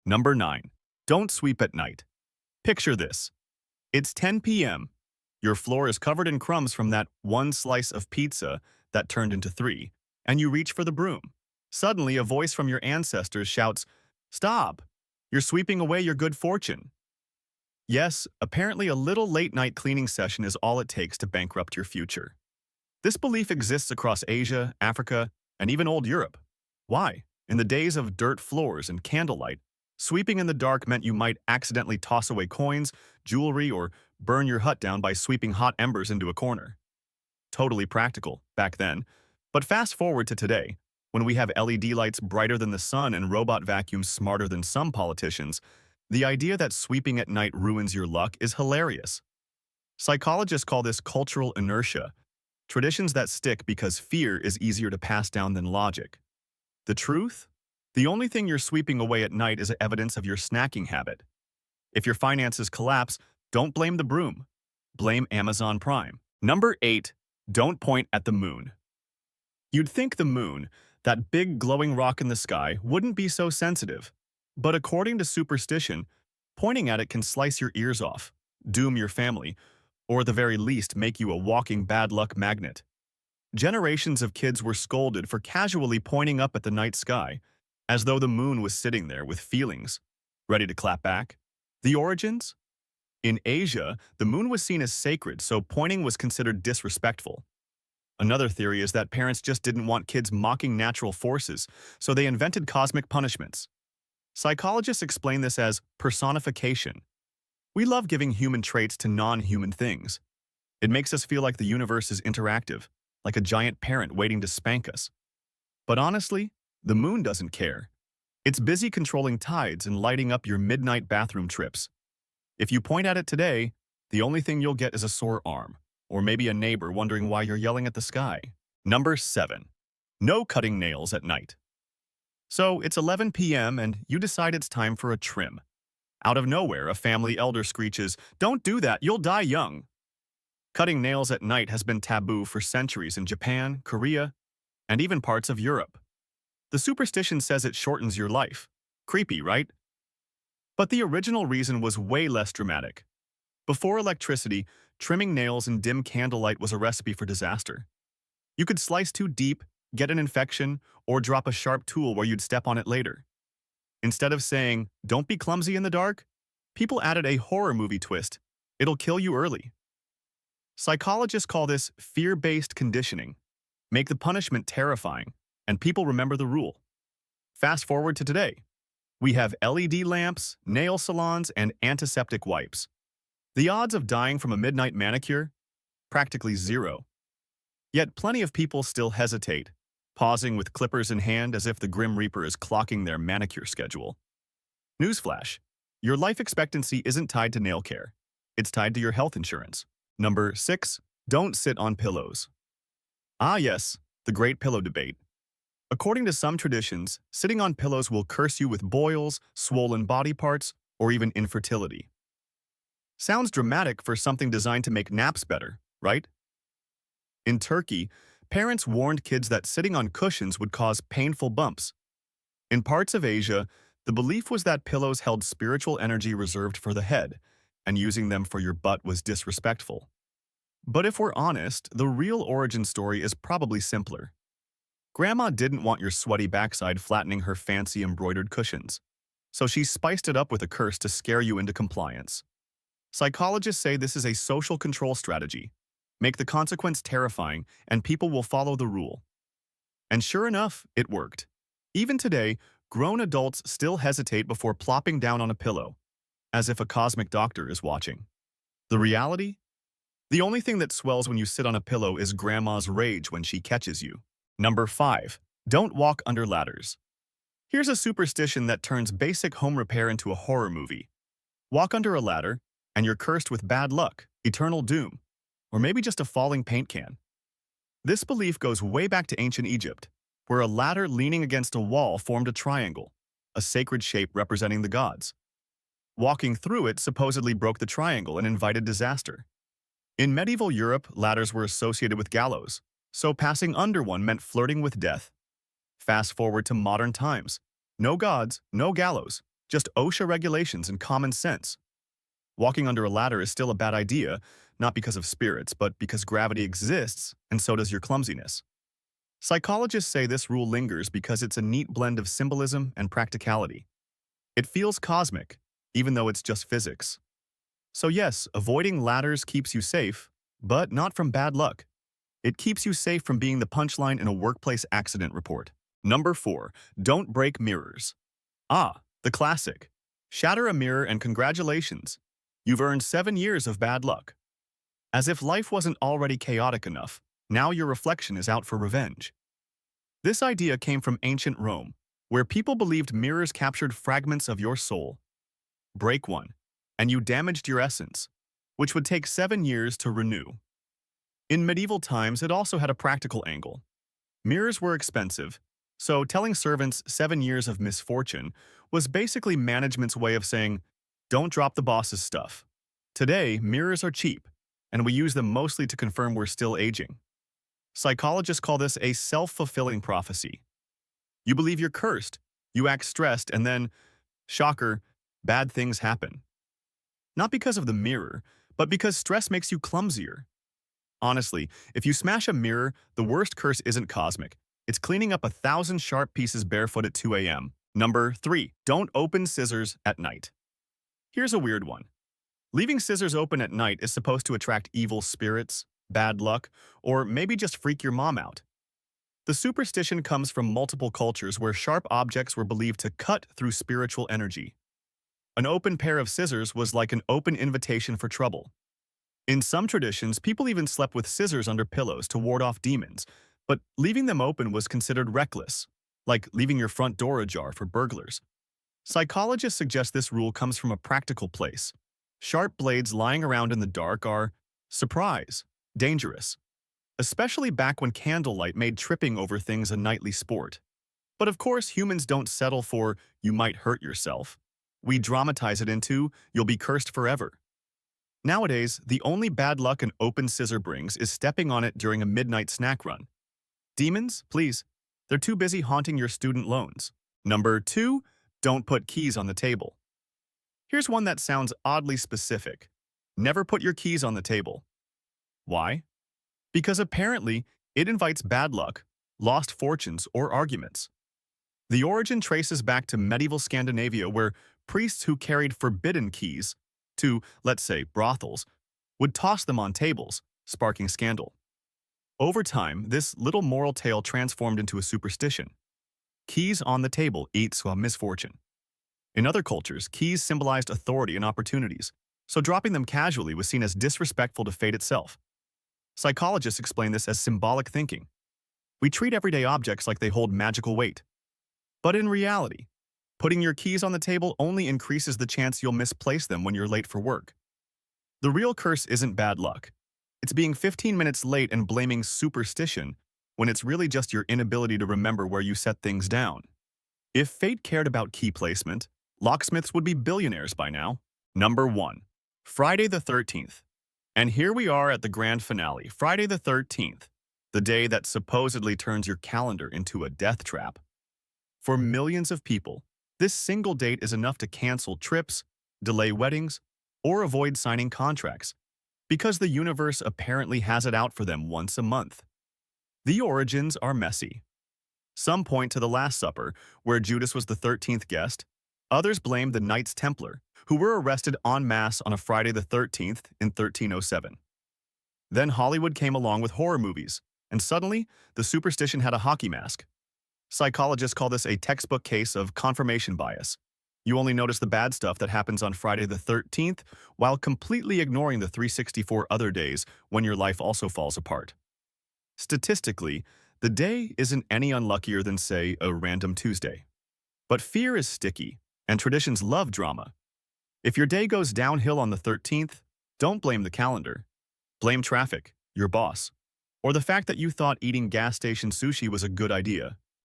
Number 9. Don't sweep at night. Picture this. It's 10 p.m. Your floor is covered in crumbs from that one slice of pizza that turned into three, and you reach for the broom. Suddenly, a voice from your ancestors shouts, "Stop! You're sweeping away your good fortune." Yes, apparently a little late-night cleaning session is all it takes to bankrupt your future. This belief exists across Asia, Africa, and even old Europe. Why? In the days of dirt floors and candlelight, sweeping in the dark meant you might accidentally toss away coins, jewelry, or burn your hut down by sweeping hot embers into a corner. Totally practical back then. But fast forward to today, when we have LED lights brighter than the sun and robot vacuums smarter than some politicians, the idea that sweeping at night ruins your luck is hilarious. Psychologists call this cultural inertia, traditions that stick because fear is easier to pass down than logic. The truth? The only thing you're sweeping away at night is evidence of your snacking habit. If your finances collapse, don't blame the broom. Blame Amazon Prime. Number 8. Don't point at the moon. You'd think the moon, that big glowing rock in the sky, wouldn't be so sensitive. But according to superstition, pointing at it can slice your ears off, doom your family, or at the very least make you a walking bad luck magnet. Generations of kids were scolded for casually pointing up at the night sky, as though the moon was sitting there with feelings, ready to clap back. The origins? In Asia, the moon was seen as sacred, so pointing was considered disrespectful. Another theory is that parents just didn't want kids mocking natural forces, so they invented cosmic punishments. Psychologists explain this as personification. We love giving human traits to non-human things. It makes us feel like the universe is interactive, like a giant parent waiting to spank us. But honestly, the moon doesn't care. It's busy controlling tides and lighting up your midnight bathroom trips. If you point at it today, the only thing you'll get is a sore arm, or maybe a neighbor wondering why you're yelling at the sky. Number 7. No cutting nails at night. So it's 11 p.m. and you decide it's time for a trim. Out of nowhere, a family elder screeches, "Don't do that, you'll die young." Cutting nails at night has been taboo for centuries in Japan, Korea, and even parts of Europe. The superstition says it shortens your life. Creepy, right? But the original reason was way less dramatic. Before electricity, trimming nails in dim candlelight was a recipe for disaster. You could slice too deep, get an infection, or drop a sharp tool where you'd step on it later. Instead of saying, "Don't be clumsy in the dark," people added a horror movie twist. "It'll kill you early." Psychologists call this fear-based conditioning. Make the punishment terrifying, and people remember the rule. Fast forward to today. We have LED lamps, nail salons, and antiseptic wipes. The odds of dying from a midnight manicure? Practically zero. Yet plenty of people still hesitate, pausing with clippers in hand as if the Grim Reaper is clocking their manicure schedule. Newsflash: your life expectancy isn't tied to nail care. It's tied to your health insurance. Number 6. Don't sit on pillows. Ah yes, the great pillow debate. According to some traditions, sitting on pillows will curse you with boils, swollen body parts, or even infertility. Sounds dramatic for something designed to make naps better, right? In Turkey, parents warned kids that sitting on cushions would cause painful bumps. In parts of Asia, the belief was that pillows held spiritual energy reserved for the head, and using them for your butt was disrespectful. But if we're honest, the real origin story is probably simpler. Grandma didn't want your sweaty backside flattening her fancy embroidered cushions, so she spiced it up with a curse to scare you into compliance. Psychologists say this is a social control strategy. Make the consequence terrifying, and people will follow the rule. And sure enough, it worked. Even today, grown adults still hesitate before plopping down on a pillow, as if a cosmic doctor is watching. The reality? The only thing that swells when you sit on a pillow is grandma's rage when she catches you. Number 5. Don't walk under ladders. Here's a superstition that turns basic home repair into a horror movie. Walk under a ladder, and you're cursed with bad luck, eternal doom, or maybe just a falling paint can. This belief goes way back to ancient Egypt, where a ladder leaning against a wall formed a triangle, a sacred shape representing the gods. Walking through it supposedly broke the triangle and invited disaster. In medieval Europe, ladders were associated with gallows, so passing under one meant flirting with death. Fast forward to modern times. No gods, no gallows, Just OSHA regulations and common sense. Walking under a ladder is still a bad idea, not because of spirits, but because gravity exists, and so does your clumsiness. Psychologists say this rule lingers because it's a neat blend of symbolism and practicality. It feels cosmic, even though it's just physics. So yes, avoiding ladders keeps you safe, but not from bad luck. It keeps you safe from being the punchline in a workplace accident report. Number 4. Don't break mirrors. Ah, the classic. Shatter a mirror and congratulations. You've earned 7 years of bad luck. As if life wasn't already chaotic enough, now your reflection is out for revenge. This idea came from ancient Rome, where people believed mirrors captured fragments of your soul. Break one, and you damaged your essence, which would take 7 years to renew. In medieval times, it also had a practical angle. Mirrors were expensive, so telling servants 7 years of misfortune was basically management's way of saying, don't drop the boss's stuff. Today, mirrors are cheap, and we use them mostly to confirm we're still aging. Psychologists call this a self-fulfilling prophecy. You believe you're cursed, you act stressed, and then, shocker, bad things happen. Not because of the mirror, but because stress makes you clumsier. Honestly, if you smash a mirror, the worst curse isn't cosmic. It's cleaning up 1,000 sharp pieces barefoot at 2 a.m. Number 3. Don't open scissors at night. Here's a weird one. Leaving scissors open at night is supposed to attract evil spirits, bad luck, or maybe just freak your mom out. The superstition comes from multiple cultures where sharp objects were believed to cut through spiritual energy. An open pair of scissors was like an open invitation for trouble. In some traditions, people even slept with scissors under pillows to ward off demons, but leaving them open was considered reckless, like leaving your front door ajar for burglars. Psychologists suggest this rule comes from a practical place. Sharp blades lying around in the dark are, surprise, dangerous, especially back when candlelight made tripping over things a nightly sport. But of course, humans don't settle for, you might hurt yourself. We dramatize it into, you'll be cursed forever. Nowadays, the only bad luck an open scissor brings is stepping on it during a midnight snack run. Demons, please, they're too busy haunting your student loans. Number 2, don't put keys on the table. Here's one that sounds oddly specific. Never put your keys on the table. Why? Because apparently, it invites bad luck, lost fortunes, or arguments. The origin traces back to medieval Scandinavia where priests who carried forbidden keys to, let's say, brothels, would toss them on tables, sparking scandal. Over time, this little moral tale transformed into a superstition. Keys on the table eats misfortune. In other cultures, keys symbolized authority and opportunities, so dropping them casually was seen as disrespectful to fate itself. Psychologists explain this as symbolic thinking. We treat everyday objects like they hold magical weight. But in reality, putting your keys on the table only increases the chance you'll misplace them when you're late for work. The real curse isn't bad luck. It's being 15 minutes late and blaming superstition when it's really just your inability to remember where you set things down. If fate cared about key placement, locksmiths would be billionaires by now. Number 1. Friday the 13th. And here we are at the grand finale, Friday the 13th, the day that supposedly turns your calendar into a death trap. For millions of people, this single date is enough to cancel trips, delay weddings, or avoid signing contracts, because the universe apparently has it out for them once a month. The origins are messy. Some point to the Last Supper, where Judas was the 13th guest. Others blame the Knights Templar, who were arrested en masse on a Friday the 13th in 1307. Then Hollywood came along with horror movies, and suddenly, the superstition had a hockey mask. Psychologists call this a textbook case of confirmation bias. You only notice the bad stuff that happens on Friday the 13th, while completely ignoring the 364 other days when your life also falls apart. Statistically, the day isn't any unluckier than, say, a random Tuesday. But fear is sticky, and traditions love drama. If your day goes downhill on the 13th, don't blame the calendar. Blame traffic, your boss, or the fact that you thought eating gas station sushi was a good idea.